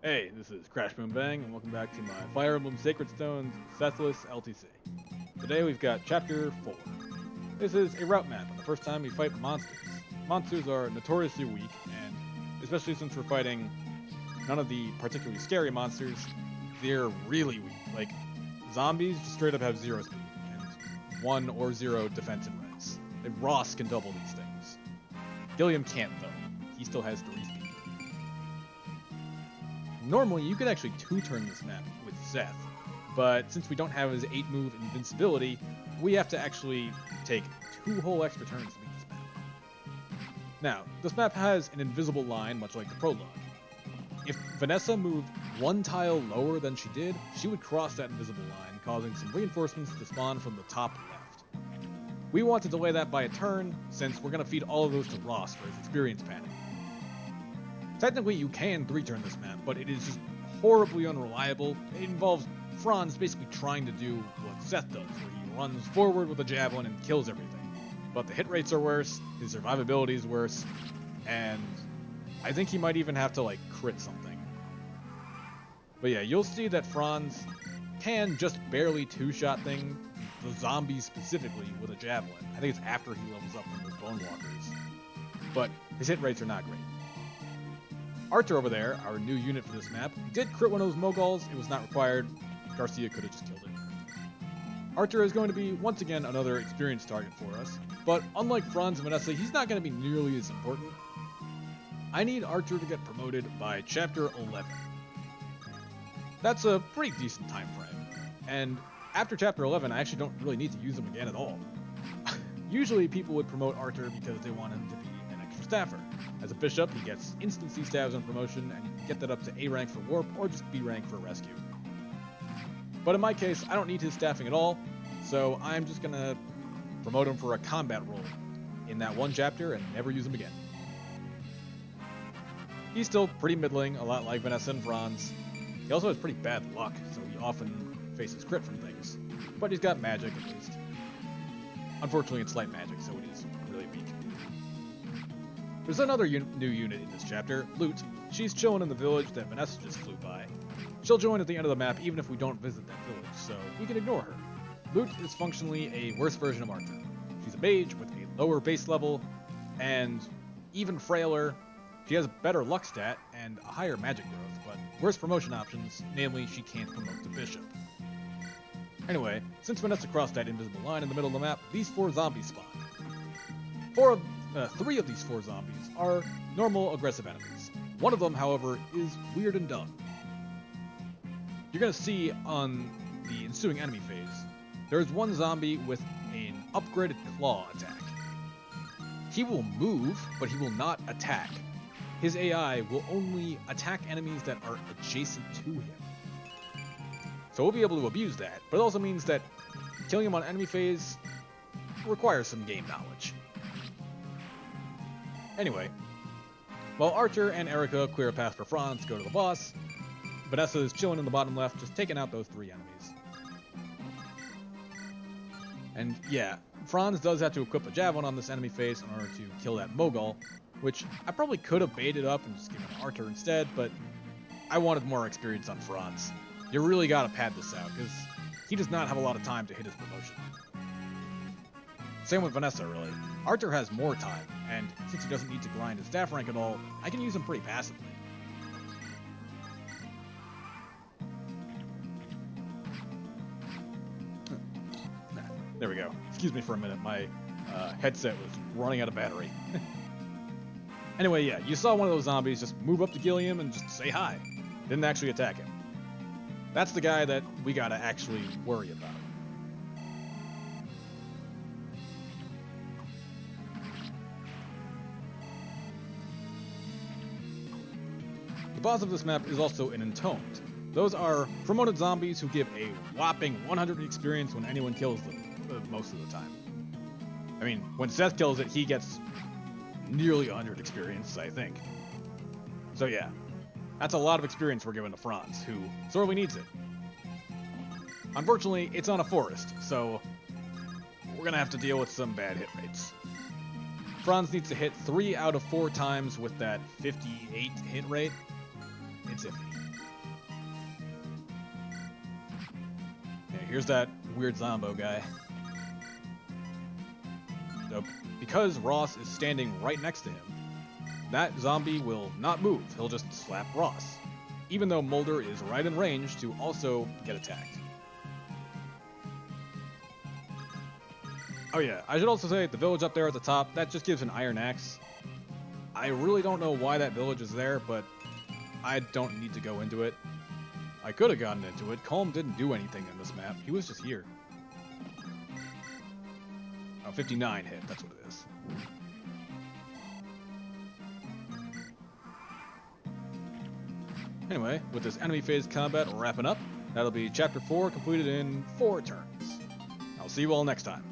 Hey, this is Crash Boom Bang, and welcome back to my Fire Emblem Sacred Stones Sethless LTC. Today we've got Chapter 4. This is a route map, and the first time we fight monsters. Monsters are notoriously weak, and especially since we're fighting none of the particularly scary monsters, they're really weak. Like, zombies just straight up have 0 speed, and 1 or 0 defense and res. Ross can double these things. Gilliam can't, though. He still has 3 speed. Normally, you could actually 2-turn this map with Seth, but since we don't have his 8-move invincibility, we have to actually take 2 whole extra turns to beat this map. Now, this map has an invisible line, much like the prologue. If Vanessa moved 1 tile lower than she did, she would cross that invisible line, causing some reinforcements to spawn from the top left. We want to delay that by a turn, since we're going to feed all of those to Ross for his experience padding. Technically, you can 3-turn this map, but it is just horribly unreliable. It involves Franz basically trying to do what Seth does, where he runs forward with a javelin and kills everything. But the hit rates are worse, his survivability is worse, and I think he might even have to, crit something. But yeah, you'll see that Franz can just barely 2-shot thing the zombies specifically with a javelin. I think it's after he levels up from those bone walkers. But his hit rates are not great. Arthur over there, our new unit for this map, did crit one of those Moguls. It was not required. Garcia could have just killed it. Arthur is going to be, once again, another experienced target for us. But unlike Franz and Vanessa, he's not going to be nearly as important. I need Arthur to get promoted by Chapter 11. That's a pretty decent time frame. And after Chapter 11, I actually don't really need to use him again at all. Usually people would promote Arthur because they want him to be an extra staffer. As a bishop, he gets instant C stabs on promotion, and you can get that up to A rank for warp or just B rank for rescue. But in my case, I don't need his staffing at all, so I'm just gonna promote him for a combat role in that one chapter and never use him again. He's still pretty middling, a lot like Vanessa and Franz. He also has pretty bad luck, so he often faces crit from things. But he's got magic, at least. Unfortunately, it's light magic, so it is really weak. There's another new unit in this chapter, Loot. She's chilling in the village that Vanessa just flew by. She'll join at the end of the map even if we don't visit that village, so we can ignore her. Loot is functionally a worse version of Arthur. She's a mage with a lower base level, and even frailer. She has a better luck stat and a higher magic growth, but worse promotion options, namely she can't promote to bishop. Anyway, since Vanessa crossed that invisible line in the middle of the map, these 4 zombies spawn. 3 of these 4 zombies are normal aggressive enemies. One of them, however, is weird and dumb. You're going to see on the ensuing enemy phase, there's one zombie with an upgraded claw attack. He will move, but he will not attack. His AI will only attack enemies that are adjacent to him. So we'll be able to abuse that, but it also means that killing him on enemy phase requires some game knowledge. Anyway, while Archer and Eirika clear a path for Franz to go to the boss, Vanessa is chilling in the bottom left, just taking out those 3 enemies. And yeah, Franz does have to equip a javelin on this enemy phase in order to kill that Mogul, which I probably could have baited up and just given Archer instead, but I wanted more experience on Franz. You really gotta pad this out, because he does not have a lot of time to hit his promotion. Same with Vanessa, really. Archer has more time, and since he doesn't need to grind his staff rank at all, I can use him pretty passively. There we go. Excuse me for a minute, my headset was running out of battery. Anyway, yeah, you saw one of those zombies just move up to Gilliam and just say hi. Didn't actually attack him. That's the guy that we gotta actually worry about. The boss of this map is also an Entombed. Those are promoted zombies who give a whopping 100 experience when anyone kills them, most of the time. I mean, when Seth kills it, he gets nearly 100 experience, I think. So yeah, that's a lot of experience we're giving to Franz, who sorely needs it. Unfortunately, it's on a forest, so we're gonna have to deal with some bad hit rates. Franz needs to hit 3 out of 4 times with that 58 hit rate. It's iffy. here's that weird Zombo guy. So, because Ross is standing right next to him, that zombie will not move. He'll just slap Ross, even though Mulder is right in range to also get attacked. Oh yeah, I should also say the village up there at the top, that just gives an iron axe. I really don't know why that village is there, but I don't need to go into it. I could have gotten into it. Calm didn't do anything in this map. He was just here. Oh, 59 hit. That's what it is. Anyway, with this enemy phase combat wrapping up, that'll be Chapter 4 completed in 4 turns. I'll see you all next time.